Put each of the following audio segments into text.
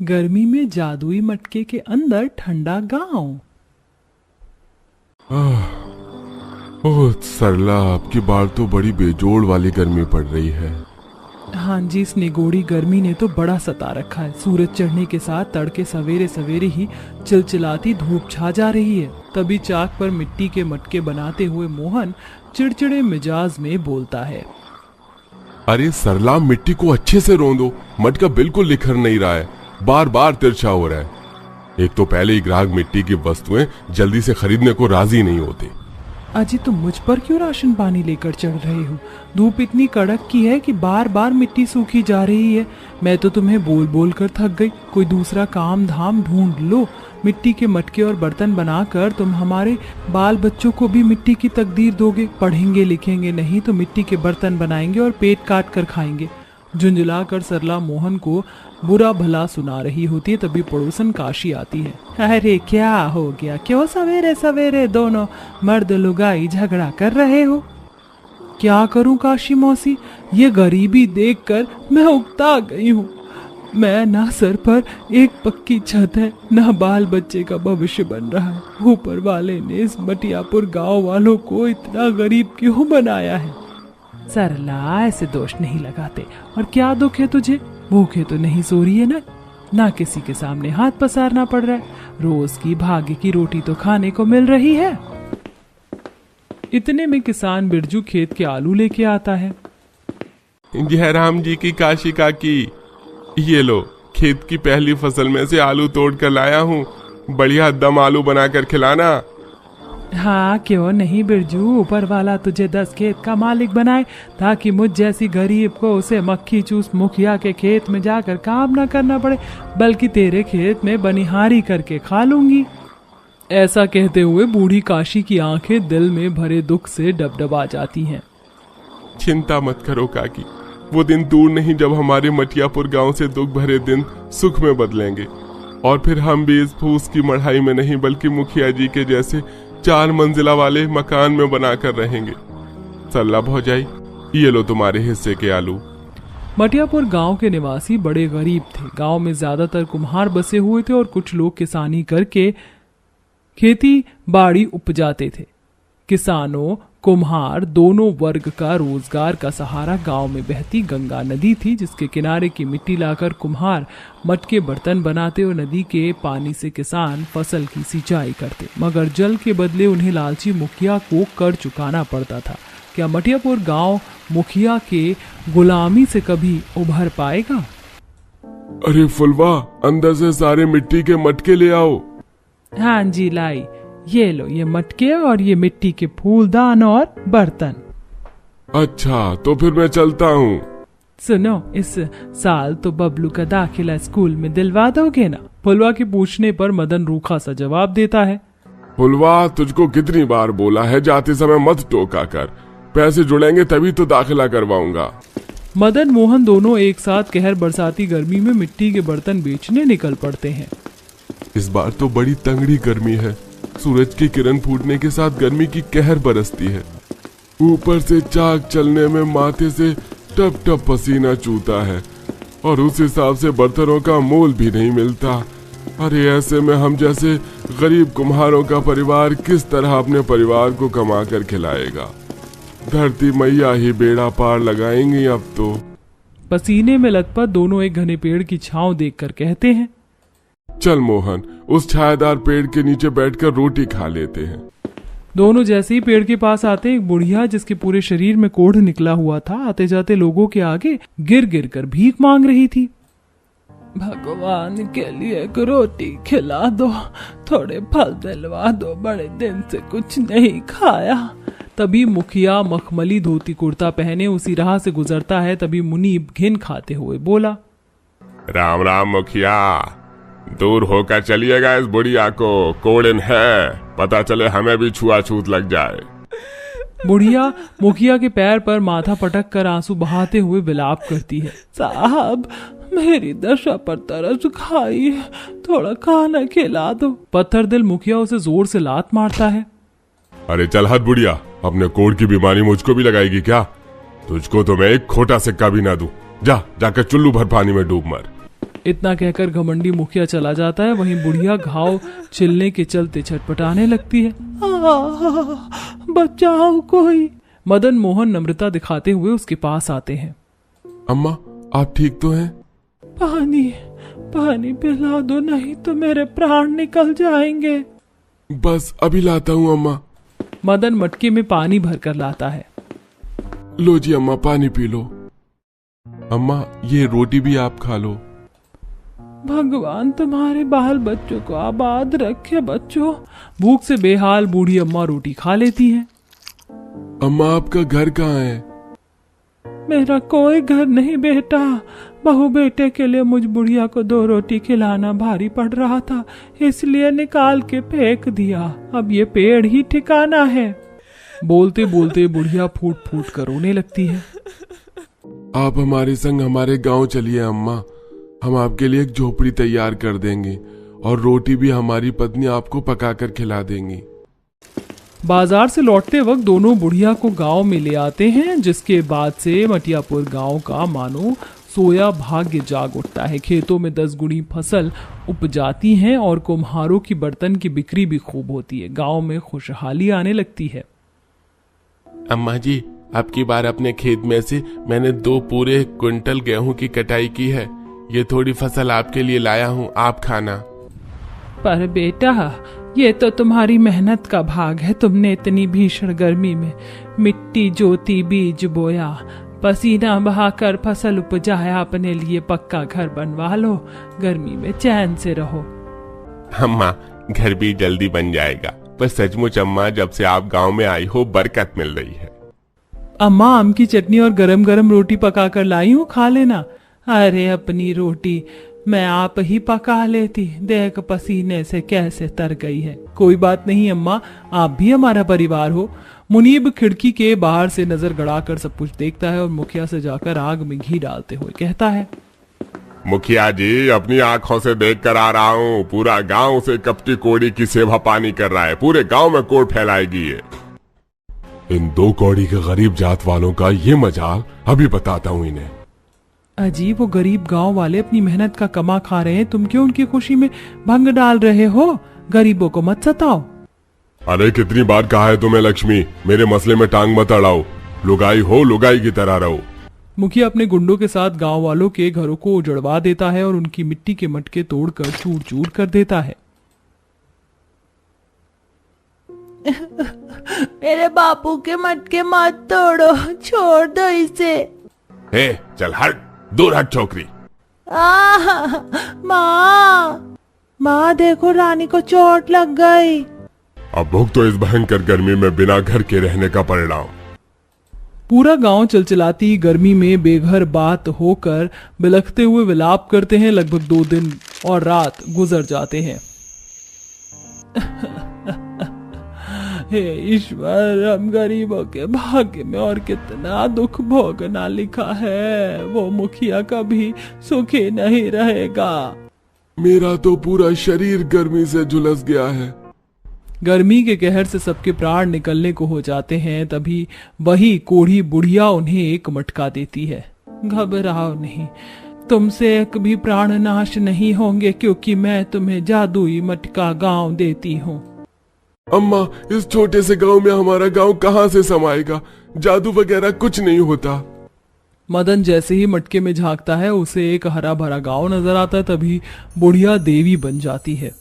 गर्मी में जादुई मटके के अंदर ठंडा गांव। ओह सरला, आपकी बार तो बड़ी बेजोड़ वाली गर्मी पड़ रही है। हाँ जी, इस निगोड़ी गर्मी ने तो बड़ा सता रखा है। सूरज चढ़ने के साथ तड़के सवेरे सवेरे ही चिलचिलाती धूप छा जा रही है। तभी चाक पर मिट्टी के मटके बनाते हुए मोहन चिड़चिड़े मिजाज में बोलता है। अरे सरला, मिट्टी को अच्छे से रोंदो, मटका बिल्कुल निखर नहीं रहा है, बार बार तिरछा हो रहा है। एक तो पहले ही ग्राहक मिट्टी की वस्तुएं जल्दी से खरीदने को राजी नहीं होते। अजी, तुम मुझ पर क्यों राशन पानी लेकर चढ़ रहे हो? धूप इतनी कड़क की है कि बार बार मिट्टी सूखी जा रही है। मैं तो तुम्हें बोल बोल कर थक गई। कोई दूसरा काम धाम ढूंढ लो। मिट्टी के मटके और बर्तन बनाकर तुम हमारे बाल बच्चों को भी मिट्टी की तकदीर दोगे। पढ़ेंगे लिखेंगे नहीं तो मिट्टी के बर्तन बनाएंगे और पेट काट कर खाएंगे। झुंझुला कर सरला मोहन को बुरा भला सुना रही होती है। तभी पड़ोसन काशी आती है। अरे क्या हो गया? क्यों सवेरे सवेरे दोनों मर्द लुगाई झगड़ा कर रहे हो? क्या करूं काशी मौसी, ये गरीबी देखकर मैं उकता गई हूँ। मैं ना सर पर एक पक्की छत है, ना बाल बच्चे का भविष्य बन रहा है। ऊपर वाले ने इस मटियापुर गांव वालों को इतना गरीब क्यों बनाया है? सरला, ऐसे दोष नहीं लगाते। और क्या दुख है तुझे? भूखे तो नहीं सो रही है ना किसी के सामने हाथ पसारना पड़ रहा है। रोज की भाग्य की रोटी तो खाने को मिल रही है। इतने में किसान बिरजू खेत के आलू लेके आता है। जयराम जी की काशी काकी, ये लो, खेत की पहली फसल में से आलू तोड़ कर लाया हूँ, बढ़िया दम आलू बनाकर खिलाना। हाँ क्यों नहीं बिरजू, ऊपर वाला तुझे 10 खेत का मालिक बनाए ताकि मुझ जैसी गरीब को उसे मक्खी चूस मुखिया के खेत में जाकर काम न करना पड़े, बल्कि तेरे खेत में बनिहारी करके खा लूंगी। ऐसा कहते हुए बूढ़ी काशी की आंखें दिल में भरे दुख से डबडबा जाती हैं। चिंता मत करो काकी, वो दिन दूर नहीं जब हमारे मटियापुर गांव से दुख भरे दिन सुख में बदलेंगे और फिर हम भी इस फूस की मढ़ाई में नहीं बल्कि मुखिया जी के जैसे 4 मंजिला वाले मकान में बनाकर रहेंगे। सरला भौजाई, ये लो तुम्हारे हिस्से के आलू। मटियापुर गांव के निवासी बड़े गरीब थे। गांव में ज्यादातर कुम्हार बसे हुए थे और कुछ लोग किसानी करके खेती बाड़ी उपजाते थे। किसानों कुम्हार दोनों वर्ग का रोजगार का सहारा गांव में बहती गंगा नदी थी, जिसके किनारे की मिट्टी लाकर कुम्हार मटके बर्तन बनाते और नदी के पानी से किसान फसल की सिंचाई करते। मगर जल के बदले उन्हें लालची मुखिया को कर चुकाना पड़ता था। क्या मटियापुर गांव मुखिया के गुलामी से कभी उभर पाएगा? अरे फुलवा, अंदर से सारे मिट्टी के मटके ले आओ। हाँ जी लाई, ये लो, ये मटके और ये मिट्टी के फूलदान और बर्तन। अच्छा, तो फिर मैं चलता हूँ। सुनो, इस साल तो बबलू का दाखिला स्कूल में दिलवा दोगे ना? फुलवा के पूछने पर मदन रूखा सा जवाब देता है। फुलवा, तुझको कितनी बार बोला है जाते समय मत टोका कर, पैसे जुड़ेंगे तभी तो दाखिला करवाऊंगा। मदन मोहन दोनों एक साथ कहर बरसाती गर्मी में मिट्टी के बर्तन बेचने निकल पड़ते हैं। इस बार तो बड़ी तंगड़ी गर्मी है। सूरज की किरण फूटने के साथ गर्मी की कहर बरसती है। ऊपर से चाक चलने में माथे से टप टप पसीना चूता है और उस हिसाब से बर्तनों का मोल भी नहीं मिलता। अरे ऐसे में हम जैसे गरीब कुम्हारों का परिवार किस तरह अपने परिवार को कमा कर खिलाएगा? धरती मैया ही बेड़ा पार लगाएंगी अब तो। पसीने में लथपथ दोनों एक घने पेड़ की छांव देखकर कहते हैं। चल मोहन, उस छायादार पेड़ के नीचे बैठकर रोटी खा लेते हैं। दोनों जैसे ही पेड़ के पास आते, एक बुढ़िया जिसके पूरे शरीर में कोढ़ निकला हुआ था, आते जाते लोगों के आगे गिर गिर कर भीख मांग रही थी। भगवान के लिए एक रोटी खिला दो, थोड़े फल दिलवा दो, बड़े दिन से कुछ नहीं खाया। तभी मुखिया मखमली धोती कुर्ता पहने उसी राह से गुजरता है। तभी मुनीब घिन खाते हुए बोला, राम राम मुखिया, दूर होकर चलिएगा, इस बुढ़िया को कोड़न है, पता चले हमें भी छुआछूत लग जाए। बुढ़िया मुखिया के पैर पर माथा पटक कर आंसू बहाते हुए विलाप करती है। साहब, मेरी दशा पर तरस खाई, थोड़ा खाना खिला दो। पत्थर दिल मुखिया उसे जोर से लात मारता है। अरे चल हट बुढ़िया, अपने कोढ़ की बीमारी मुझको भी लगाएगी क्या? तुझको तो मैं एक खोटा सिक्का भी ना दूं। जाकर चुल्लू भर पानी में डूब मर। इतना कहकर घमंडी मुखिया चला जाता है। वहीं बुढ़िया घाव छिलने के चलते छटपटाने लगती है। बचाओ कोई। मदन मोहन नम्रता दिखाते हुए उसके पास आते हैं। अम्मा, आप ठीक तो हैं? पानी पानी पिला दो, नहीं तो मेरे प्राण निकल जाएंगे। बस अभी लाता हूँ अम्मा। मदन मटके में पानी भरकर लाता है। लो जी अम्मा, पानी पी लो। अम्मा, ये रोटी भी आप खा लो। भगवान तुम्हारे बाल बच्चों को आबाद रखे। बच्चों, भूख से बेहाल बूढ़ी अम्मा रोटी खा लेती हैं। अम्मा, आपका घर कहाँ है? मेरा कोई घर नहीं बेटा। बहू बेटे के लिए मुझ बुढ़िया को 2 रोटी खिलाना भारी पड़ रहा था, इसलिए निकाल के फेंक दिया। अब ये पेड़ ही ठिकाना है। बोलते बोलते बुढ़िया फूट फूट कर रोने लगती है। आप हमारे संग हमारे गांव चलिए अम्मा, हम आपके लिए एक झोपड़ी तैयार कर देंगे और रोटी भी हमारी पत्नी आपको पकाकर खिला देंगी। बाजार से लौटते वक्त दोनों बुढ़िया को गांव में ले आते हैं, जिसके बाद से मटियापुर गांव का मानो सोया भाग्य जाग उठता है। खेतों में 10 गुनी फसल उपजाती हैं और कुम्हारों की बर्तन की बिक्री भी खूब होती है। गांव में खुशहाली आने लगती है। अम्मा जी, अब की बार अपने खेत में से मैंने 2 पूरे क्विंटल गेहूं की कटाई की है। ये थोड़ी फसल आपके लिए लाया हूँ, आप खाना। पर बेटा, ये तो तुम्हारी मेहनत का भाग है। तुमने इतनी भीषण गर्मी में मिट्टी जोती, बीज बोया, पसीना बहाकर फसल उपजाया, अपने लिए पक्का घर बनवा लो। गर्मी में चैन से रहो। अम्मा, घर भी जल्दी बन जाएगा, पर सचमुच अम्मा, जब से आप गांव में आई हो बरकत मिल रही है। अम्मा, आम की चटनी और गरम गरम रोटी पका कर लाई हूँ, खा लेना। अरे अपनी रोटी मैं आप ही पका लेती, देख पसीने से कैसे तर गई है। कोई बात नहीं अम्मा, आप भी हमारा परिवार हो। मुनीब खिड़की के बाहर से नजर गड़ाकर सब कुछ देखता है और मुखिया से जाकर आग में घी डालते हुए कहता है। मुखिया जी, अपनी आंखों से देख कर आ रहा हूँ, पूरा गांव उसे कपटी कोड़ी की सेवा पानी कर रहा है। पूरे गांव में कोड़ फैलाएगी ये। इन 2 कौड़ी के गरीब जात वालों का ये मजाल अभी बताता हूँ इन्हें। अजीब, वो गरीब गांव वाले अपनी मेहनत का कमा खा रहे हैं, तुम क्यों उनकी खुशी में भंग डाल रहे हो? गरीबों को मत सताओ। अरे कितनी बार कहा है तुम्हें लक्ष्मी, मेरे मसले में टांग मत अड़ाओ। लुगाई हो, लुगाई की तरह रहो। मुखिया अपने गुंडों के साथ गांव वालों के घरों को उजड़वा देता है और उनकी मिट्टी के मटके तोड़कर चूर चूर कर देता है। मेरे बापू के मटके मत तोड़ो, छोड़ दो इसे। हे, चल हट, दूर हट छोकरी। माँ देखो, रानी को चोट लग गई। अब भुग तो इस भयंकर गर्मी में बिना घर के रहने का परिणाम। पूरा गांव चिलचिलाती गर्मी में बेघर बात होकर बिलखते हुए विलाप करते हैं। लगभग 2 दिन और रात गुजर जाते हैं। हे ईश्वर, हम गरीबों के भाग्य में और कितना दुख भोगना लिखा है। वो मुखिया कभी सुखी नहीं रहेगा। मेरा तो पूरा शरीर गर्मी से झुलस गया है। गर्मी के कहर से सबके प्राण निकलने को हो जाते हैं। तभी वही कोढ़ी बुढ़िया उन्हें एक मटका देती है। घबराओ नहीं, तुमसे एक भी प्राण नाश नहीं होंगे, क्योंकि मैं तुम्हें जादुई मटका गांव देती हूँ। अम्मा, इस छोटे से गांव में हमारा गांव कहां से समाएगा? जादू वगैरह कुछ नहीं होता। मदन जैसे ही मटके में झांकता है, उसे एक हरा भरा गांव नजर आता है। तभी बुढ़िया देवी बन जाती है।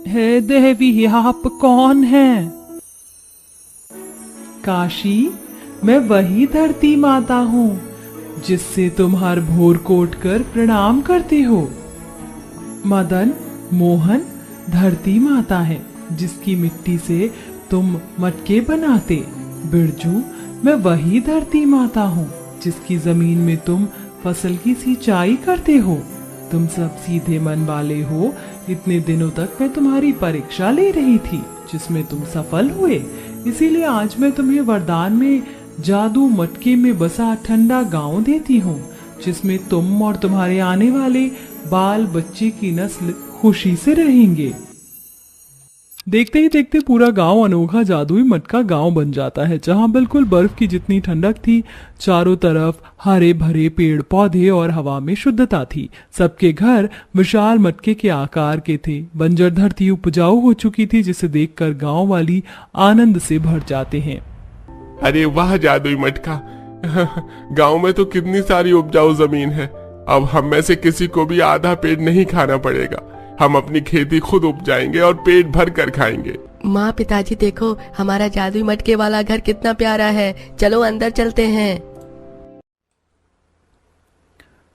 हे देवी, आप कौन हैं? काशी, मैं वही धरती माता हूँ जिससे तुम हर भोर को उठकर प्रणाम करते हो। मदन मोहन धरती माता है जिसकी मिट्टी से तुम मटके बनाते। बिरजू, मैं वही धरती माता हूँ जिसकी जमीन में तुम फसल की सिंचाई करते हो। तुम सब सीधे मन वाले हो। इतने दिनों तक मैं तुम्हारी परीक्षा ले रही थी, जिसमें तुम सफल हुए। इसीलिए आज मैं तुम्हें वरदान में जादू मटके में बसा ठंडा गांव देती हूँ, जिसमें तुम और तुम्हारे आने वाले बाल बच्चे की नस्ल खुशी से रहेंगे। देखते ही देखते पूरा गांव अनोखा जादुई मटका गांव बन जाता है, जहां बिल्कुल बर्फ की जितनी ठंडक थी, चारों तरफ हरे भरे पेड़ पौधे और हवा में शुद्धता थी। सबके घर विशाल मटके के आकार के थे। बंजर धरती उपजाऊ हो चुकी थी, जिसे देखकर गांव वाली आनंद से भर जाते हैं। अरे वाह जादुई मटका, गांव में तो कितनी सारी उपजाऊ जमीन है। अब हम में से किसी को भी आधा पेट नहीं खाना पड़ेगा। हम अपनी खेती खुद उपजाएंगे और पेट भर कर खाएंगे। माँ पिताजी देखो, हमारा जादुई मटके वाला घर कितना प्यारा है, चलो अंदर चलते हैं।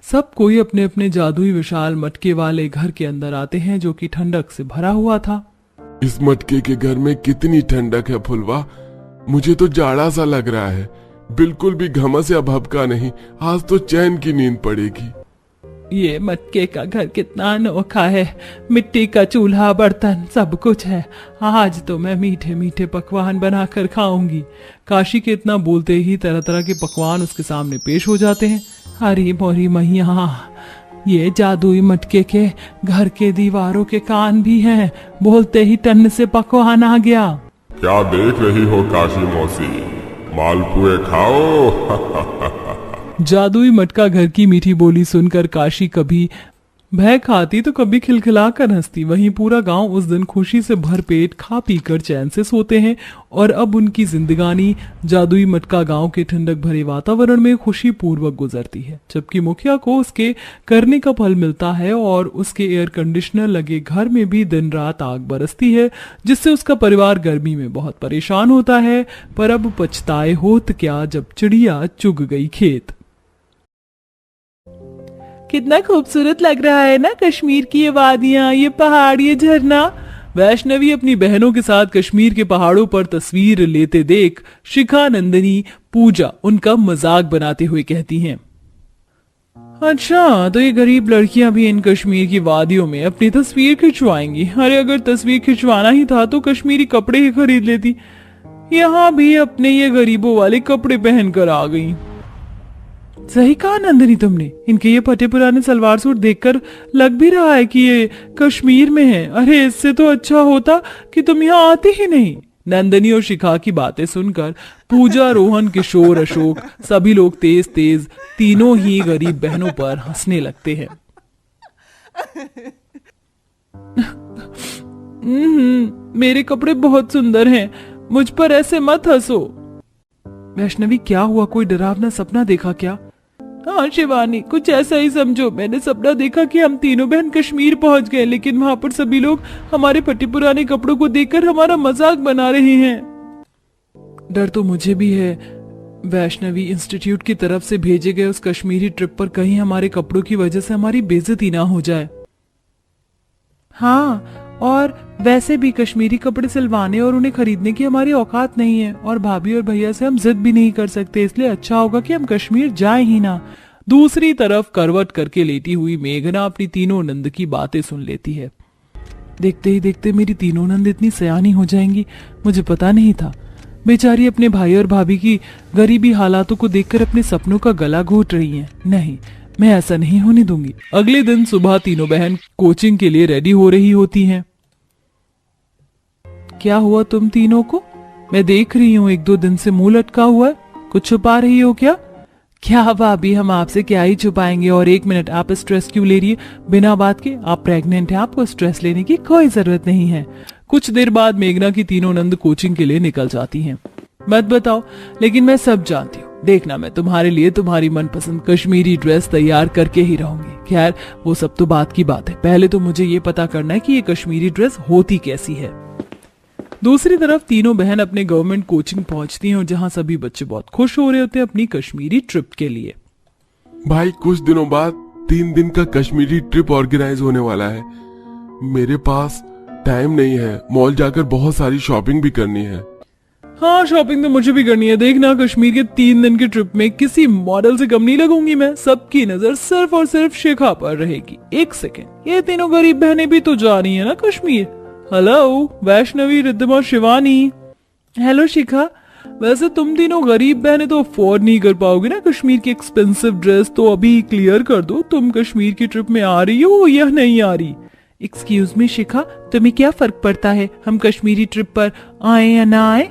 सब कोई अपने अपने जादुई विशाल मटके वाले घर के अंदर आते हैं, जो कि ठंडक से भरा हुआ था। इस मटके के घर में कितनी ठंडक है फुलवा, मुझे तो जाड़ा सा लग रहा है। बिल्कुल भी घमस या भभका नहीं, आज तो चैन की नींद पड़ेगी। ये मटके का घर कितना अनोखा है, मिट्टी का चूल्हा, बर्तन, सब कुछ है। आज तो मैं मीठे मीठे पकवान बनाकर खाऊंगी। काशी के इतना बोलते ही तरह तरह के पकवान उसके सामने पेश हो जाते हैं। हरी मोरी मैया, ये जादुई मटके के घर के दीवारों के कान भी हैं। बोलते ही टन से पकवान आ गया। क्या देख रही हो काशी मौसी, मालपुए खाओ। जादुई मटका घर की मीठी बोली सुनकर काशी कभी भय खाती तो कभी खिलखिला कर हंसती। वहीं पूरा गांव उस दिन खुशी से भरपेट खा पी कर चैन से सोते हैं और अब उनकी जिंदगानी जादुई मटका गांव के ठंडक भरे वातावरण में खुशी पूर्वक गुजरती है। जबकि मुखिया को उसके करने का फल मिलता है और उसके एयर कंडीशनर लगे घर में भी दिन रात आग बरसती है, जिससे उसका परिवार गर्मी में बहुत परेशान होता है। पर अब पछताए होत क्या जब चिड़िया चुग गई खेत। कितना खूबसूरत लग रहा है ना कश्मीर की ये वादियां, ये पहाड़, ये झरना। वैष्णवी अपनी बहनों के साथ कश्मीर के पहाड़ों पर तस्वीर लेते देख शिखा, नंदिनी, पूजा उनका मजाक बनाते हुए कहती हैं, अच्छा तो ये गरीब लड़कियां भी इन कश्मीर की वादियों में अपनी तस्वीर खिंचवाएंगी। अरे अगर तस्वीर खिंचवाना ही था तो कश्मीरी कपड़े ही खरीद लेती। यहाँ भी अपने ये गरीबों वाले कपड़े पहनकर आ गई। सही कहा नंदिनी तुमने, इनके ये फटे पुराने सलवार सूट देखकर लग भी रहा है कि ये कश्मीर में है। अरे इससे तो अच्छा होता कि तुम यहाँ आते ही नहीं। नंदिनी और शिखा की बातें सुनकर पूजा, रोहन, किशोर, अशोक सभी लोग तेज तेज तीनों ही गरीब बहनों पर हंसने लगते हैं। मेरे कपड़े बहुत सुंदर हैं, मुझ पर ऐसे मत हंसो। वैष्णवी क्या हुआ, कोई डरावना सपना देखा क्या? हाँ शिवानी, कुछ ऐसा ही समझो। मैंने सपना देखा कि हम तीनों बहन कश्मीर पहुंच गए, लेकिन वहां पर सभी लोग हमारे फटे पुराने कपड़ों को देखकर हमारा मजाक बना रहे हैं। डर तो मुझे भी है वैष्णवी, इंस्टीट्यूट की तरफ से भेजे गए उस कश्मीरी ट्रिप पर कहीं हमारे कपड़ों की वजह से हमारी बेइज्जती ना हो जाए। हाँ, और वैसे भी कश्मीरी कपड़े सिलवाने और उन्हें खरीदने की हमारी औकात नहीं है, और भाभी और भैया से हम जिद भी नहीं कर सकते, इसलिए अच्छा होगा कि हम कश्मीर जाए ही ना। दूसरी तरफ करवट करके लेटी हुई मेघना अपनी तीनों नंद की बातें सुन लेती है। देखते ही देखते मेरी तीनों नंद इतनी सयानी हो जाएंगी, मुझे पता नहीं था। बेचारी अपने भाई और भाभी की गरीबी हालातों को देखकर अपने सपनों का गला घोट रही हैं। नहीं, मैं ऐसा नहीं होने दूंगी। अगले दिन सुबह तीनों बहन कोचिंग के लिए रेडी हो रही होती हैं। क्या हुआ तुम तीनों को? मैं देख रही हूँ एक दो दिन से मुंह लटका हुआ है, कुछ छुपा रही हो क्या? क्या भाभी, हम आपसे क्या ही छुपाएंगे। और एक मिनट, आप स्ट्रेस क्यों ले रही है बिना बात के? आप प्रेग्नेंट हैं, आपको स्ट्रेस लेने की कोई जरूरत नहीं है। कुछ देर बाद मेघना की तीनों नंद कोचिंग के लिए निकल जाती हैं। मत बताओ, लेकिन मैं सब जानती हूँ। देखना, मैं तुम्हारे लिए तुम्हारी मनपसंद कश्मीरी ड्रेस तैयार करके ही रहूंगी। खैर वो सब तो बात की बात है, पहले तो मुझे ये पता करना है कि ये कश्मीरी ड्रेस होती कैसी है। दूसरी तरफ तीनों बहन अपने गवर्नमेंट कोचिंग पहुंचती हैं और जहां सभी बच्चे बहुत खुश हो रहे होते हैं अपनी कश्मीरी ट्रिप के लिए। भाई कुछ दिनों बाद 3 दिन का कश्मीरी ट्रिप ऑर्गेनाइज होने वाला है। मेरे पास टाइम नहीं है, मॉल जाकर बहुत सारी शॉपिंग भी करनी है। हाँ, शॉपिंग तो मुझे भी करनी है। देखना, कश्मीर के 3 दिन की ट्रिप में किसी मॉडल से कम नहीं लगूंगी मैं। सबकी नजर सिर्फ और सिर्फ शिखा पर रहेगी। एक सेकेंड, ये तीनों गरीब बहनें भी तो जा रही है ना कश्मीर। हेलो वैष्णवी, रिद्धिमा, शिवानी। हेलो शिखा, वैसे तुम तीनों गरीब बहनें तो अफोर्ड नहीं कर पाओगे ना कश्मीर की एक्सपेंसिव ड्रेस, तो अभी क्लियर कर दो तुम कश्मीर की ट्रिप में आ रही हो या नहीं आ रही। एक्सक्यूज मी शिखा, तुम्हें क्या फर्क पड़ता है हम कश्मीरी ट्रिप पर आए या ना आए?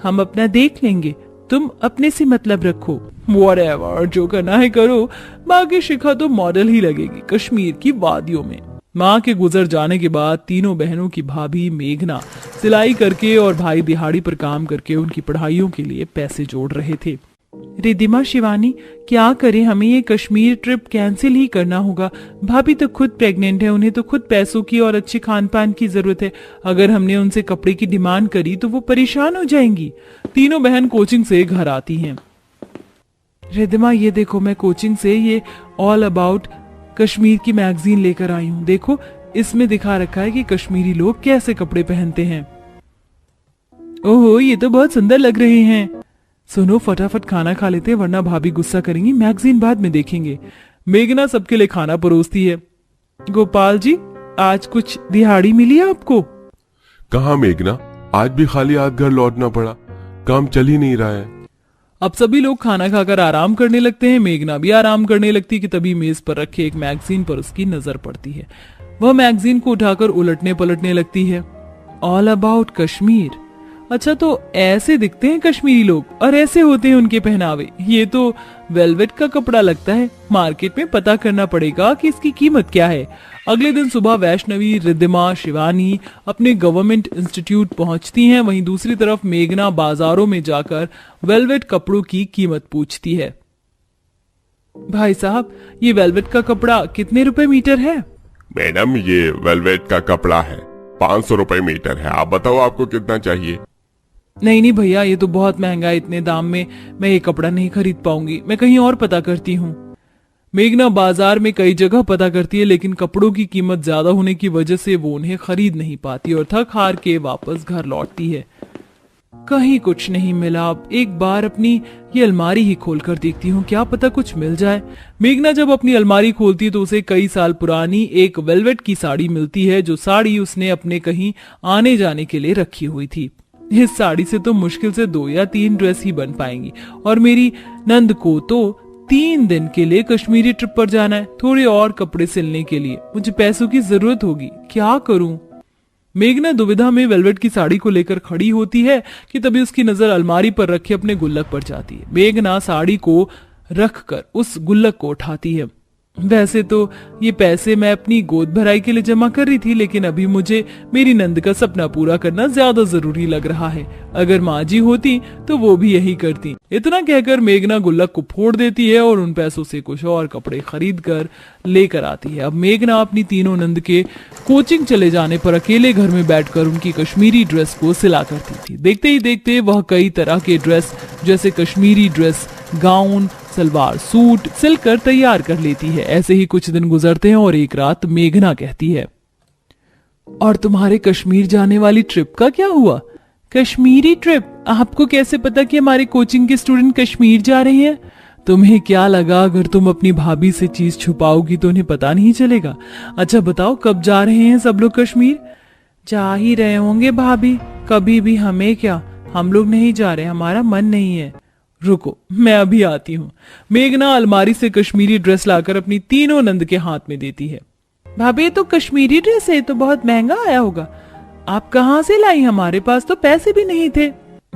हम अपना देख लेंगे, तुम अपने से मतलब रखो। Whatever, जो करना है करो। बाकी शिखा तो मॉडल ही लगेगी कश्मीर की वादियों में। माँ के गुजर जाने के बाद तीनों बहनों की भाभी मेघना सिलाई करके और भाई दिहाड़ी पर काम करके उनकी पढ़ाइयों के लिए पैसे जोड़ रहे थे। रिद्धिमा, शिवानी, क्या करें, हमें ये कश्मीर ट्रिप कैंसिल ही करना होगा। भाभी तो खुद प्रेग्नेंट है, उन्हें तो खुद पैसों की और अच्छे खान पान की जरूरत है। अगर हमने उनसे कपड़े की डिमांड करी तो वो परेशान हो जाएंगी। तीनों बहन कोचिंग से घर आती हैं। रिद्धिमा, ये देखो, मैं कोचिंग से ये ऑल अबाउट कश्मीर की मैगजीन लेकर आई हूँ। देखो, इसमें दिखा रखा है कि कश्मीरी लोग कैसे कपड़े पहनते हैं। ओहो, ये तो बहुत सुंदर लग रहे हैं। सुनो, फटाफट खाना खा लेते हैं वरना भाभी गुस्सा करेंगी। मैगजीन बाद में देखेंगे। मेघना सबके लिए खाना परोसती है। गोपाल जी, आज कुछ दिहाड़ी मिली है आपको? कहाँ मेघना, आज भी खाली हाथ घर लौटना पड़ा, काम चल ही नहीं रहा है। अब सभी लोग खाना खाकर आराम करने लगते हैं। मेघना भी आराम करने लगती है कि तभी मेज पर रखे एक मैगजीन पर उसकी नजर पड़ती है। वह मैगजीन को उठाकर उलटने पलटने लगती है। ऑल अबाउट कश्मीर, अच्छा तो ऐसे दिखते हैं कश्मीरी लोग और ऐसे होते हैं उनके पहनावे। ये तो वेलवेट का कपड़ा लगता है। मार्केट में पता करना पड़ेगा कि इसकी कीमत क्या है। अगले दिन सुबह वैष्णवी, रिद्धिमा, शिवानी अपने गवर्नमेंट इंस्टीट्यूट पहुंचती हैं। वहीं दूसरी तरफ मेघना बाजारों में जाकर वेलवेट कपड़ों की कीमत पूछती है। भाई साहब, ये वेलवेट का कपड़ा कितने रुपए मीटर है? मैडम, ये वेलवेट का कपड़ा है 500 रुपए मीटर है। आप बताओ आपको कितना चाहिए? नहीं नहीं भैया, ये तो बहुत महंगा है। इतने दाम में मैं ये कपड़ा नहीं खरीद पाऊंगी, मैं कहीं और पता करती हूँ। मेघना बाजार में कई जगह पता करती है, लेकिन कपड़ों की कीमत ज्यादा होने की वजह से वो उन्हें खरीद नहीं पाती और थक हार के वापस घर लौटती है। कहीं कुछ नहीं मिला। अब एक बार अपनी ये अलमारी ही खोलकर देखती हूँ, क्या पता कुछ मिल जाए। मेघना जब अपनी अलमारी खोलती है तो उसे कई साल पुरानी एक वेलवेट की साड़ी मिलती है, जो साड़ी उसने अपने कहीं आने जाने के लिए रखी हुई थी। इस साड़ी से तो मुश्किल से 2 या 3 ड्रेस ही बन पाएंगी और मेरी नंद को तो 3 दिन के लिए कश्मीरी ट्रिप पर जाना है। थोड़े और कपड़े सिलने के लिए मुझे पैसों की जरूरत होगी, क्या करूं? मेघना दुविधा में वेलवेट की साड़ी को लेकर खड़ी होती है कि तभी उसकी नजर अलमारी पर रखे अपने गुल्लक पर जाती है। मेघना साड़ी को रखकर उस गुल्लक को उठाती है। वैसे तो ये पैसे मैं अपनी गोद भराई के लिए जमा कर रही थी, लेकिन अभी मुझे मेरी नंद का सपना पूरा करना ज्यादा जरूरी लग रहा है। अगर माँ जी होती तो वो भी यही करती। इतना कहकर मेघना गुल्लक को फोड़ देती है और उन पैसों से कुछ और कपड़े खरीद कर लेकर आती है। अब मेघना अपनी तीनों नंद के कोचिंग चले जाने पर अकेले घर में बैठकर उनकी कश्मीरी ड्रेस को सिला करती थी। देखते ही देखते वह कई तरह के ड्रेस जैसे Kashmiri dress, gown, salwar suit सिलकर तैयार कर लेती है। ऐसे ही कुछ दिन गुजरते हैं और एक रात मेघना कहती है, और तुम्हारे कश्मीर जाने वाली ट्रिप का क्या हुआ? कश्मीरी ट्रिप? आपको कैसे पता कि हमारे कोचिंग के स्टूडेंट कश्मीर जा रहे हैं? तुम्हें क्या लगा अगर तुम अपनी भाभी से चीज छुपाओगी तो उन्हें पता नहीं चलेगा? अच्छा बताओ, कब जा रहे हैं सब लोग कश्मीर? जा ही रहे होंगे भाभी, कभी भी। हमें क्या, हम लोग नहीं जा रहे, हमारा मन नहीं है। रुको, मैं अभी आती हूँ। मेघना अलमारी से कश्मीरी ड्रेस लाकर अपनी तीनों नंद के हाथ में देती है। भाभी, ये तो कश्मीरी ड्रेस है, तो बहुत महंगा आया होगा। आप कहाँ से लाई? हमारे पास तो पैसे भी नहीं थे।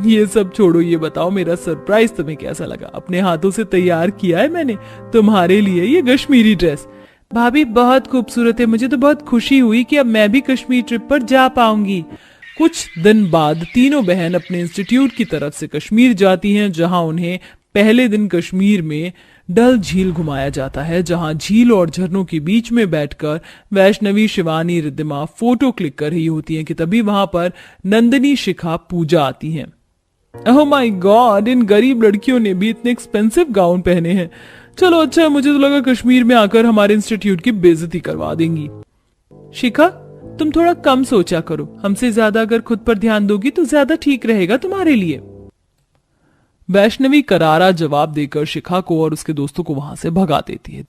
ये सब छोड़ो, ये बताओ मेरा सरप्राइज तुम्हें कैसा लगा? अपने हाथों से तैयार किया है मैंने तुम्हारे लिए ये कश्मीरी ड्रेस। भाभी, बहुत खूबसूरत है। मुझे तो बहुत खुशी हुई कि अब मैं भी कश्मीर ट्रिप पर जा पाऊंगी। कुछ दिन बाद तीनों बहन अपने इंस्टीट्यूट की तरफ से कश्मीर जाती हैं, जहां उन्हें पहले दिन कश्मीर में डल झील घुमाया जाता है, जहां झील और झरनों के बीच में बैठकर वैष्णवी, शिवानी, रिद्धिमा फोटो क्लिक कर रही होती हैं कि तभी वहां पर नंदिनी, शिखा, पूजा आती हैं। ओह माय गॉड, इन गरीब लड़कियों ने भी इतने एक्सपेंसिव गाउन पहने हैं। चलो अच्छा, मुझे तो लगा कश्मीर में आकर हमारे इंस्टीट्यूट की बेइज्जती करवा देंगी। शिखा, तुम थोड़ा कम सोचा करो। हमसे ज्यादा अगर खुद पर ध्यान दोगी तो ज्यादा ठीक रहेगा तुम्हारे लिए। वैष्णवी करारा जवाब देकर शिखा को और उसके दोस्तों को वहां से भगा देती है।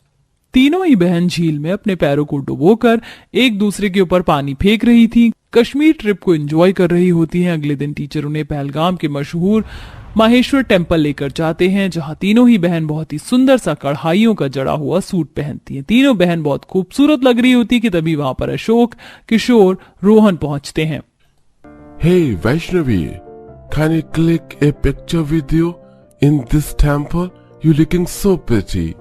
तीनों ही बहन झील में अपने पैरों को डुबोकर एक दूसरे के ऊपर पानी फेंक रही थी, कश्मीर ट्रिप को एंजॉय कर रही होती हैं। अगले दिन टीचर उन्हें पहलगाम के मशहूर माहेश्वर टेम्पल लेकर जाते हैं, जहां तीनों ही बहन बहुत ही सुंदर सा कढ़ाइयों का जड़ा हुआ सूट पहनती हैं। तीनों बहन बहुत खूबसूरत लग रही होती कि तभी वहां पर अशोक, किशोर, रोहन पहुंचते हैं। Hey Vaishnavi, can you click a picture with you in this temple? You looking so pretty.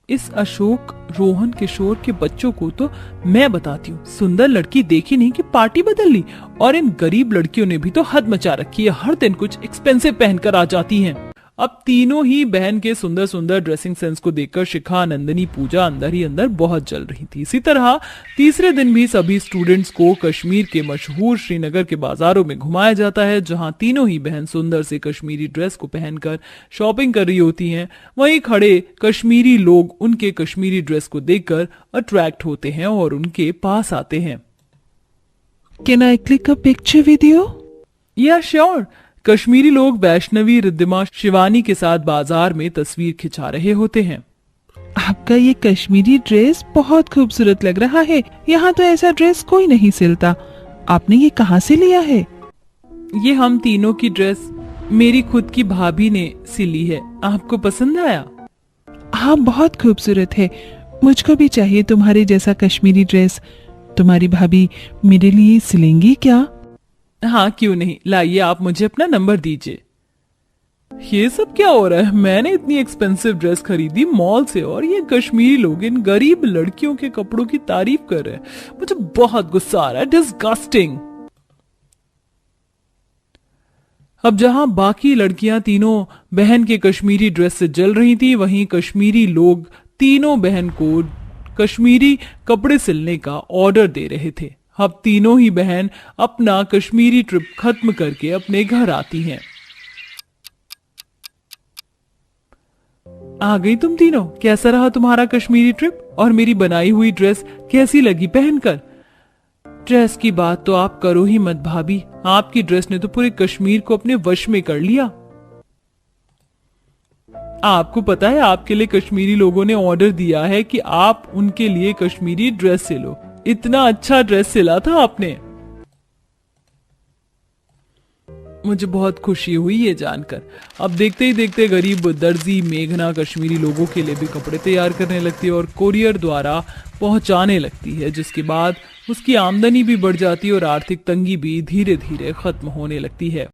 इस अशोक, रोहन, किशोर के बच्चों को तो मैं बताती हूँ, सुंदर लड़की देखी नहीं कि पार्टी बदल ली। और इन गरीब लड़कियों ने भी तो हद मचा रखी है, हर दिन कुछ एक्सपेंसिव पहनकर आ जाती हैं। अब तीनों ही बहन के सुंदर सुंदर ड्रेसिंग सेंस को देखकर शिखा, नंदिनी, पूजा अंदर ही अंदर बहुत जल रही थी। इसी तरह तीसरे दिन भी सभी स्टूडेंट्स को कश्मीर के मशहूर श्रीनगर के बाजारों में घुमाया जाता है, जहां तीनों ही बहन सुंदर से कश्मीरी ड्रेस को पहनकर शॉपिंग कर रही होती हैं। वहीं खड़े कश्मीरी लोग उनके कश्मीरी ड्रेस को देखकर अट्रैक्ट होते हैं और उनके पास आते हैं। Can I click a picture with you? या श्योर। कश्मीरी लोग वैष्णवी, रिद्धिमा, शिवानी के साथ बाजार में तस्वीर खिंचा रहे होते हैं। आपका ये कश्मीरी ड्रेस बहुत खूबसूरत लग रहा है। यहाँ तो ऐसा ड्रेस कोई नहीं सिलता। आपने ये कहाँ से लिया है? ये हम तीनों की ड्रेस मेरी खुद की भाभी ने सिली है। आपको पसंद आया? हाँ, बहुत खूबसूरत है। मुझको भी चाहिए तुम्हारे जैसा कश्मीरी ड्रेस। तुम्हारी भाभी मेरे लिए सिलेंगी क्या? हाँ, क्यों नहीं। लाइए, आप मुझे अपना नंबर दीजिए। ये सब क्या हो रहा है? मैंने इतनी एक्सपेंसिव ड्रेस खरीदी मॉल से और ये कश्मीरी लोग इन गरीब लड़कियों के कपड़ों की तारीफ कर रहे हैं। मुझे बहुत गुस्सा आ रहा है। डिस्गस्टिंग। अब जहां बाकी लड़कियां तीनों बहन के कश्मीरी ड्रेस से जल रही थी, वहीं कश्मीरी लोग तीनों बहन को कश्मीरी कपड़े सिलने का ऑर्डर दे रहे थे। अब तीनों ही बहन अपना कश्मीरी ट्रिप खत्म करके अपने घर आती हैं। आ गई तुम तीनों। कैसा रहा तुम्हारा कश्मीरी ट्रिप? और मेरी बनाई हुई ड्रेस कैसी लगी पहनकर? ड्रेस की बात तो आप करो ही मत भाभी। आपकी ड्रेस ने तो पूरे कश्मीर को अपने वश में कर लिया। आपको पता है, आपके लिए कश्मीरी लोगों ने ऑर्डर दिया है कि आप उनके लिए कश्मीरी ड्रेस सिलो। इतना अच्छा ड्रेस सिला था आपने। मुझे बहुत खुशी हुई ये जानकर। अब देखते ही देखते गरीब दर्जी मेघना कश्मीरी लोगों के लिए भी कपड़े तैयार करने लगती है और कोरियर द्वारा पहुंचाने लगती है, जिसके बाद उसकी आमदनी भी बढ़ जाती है और आर्थिक तंगी भी धीरे धीरे खत्म होने लगती है।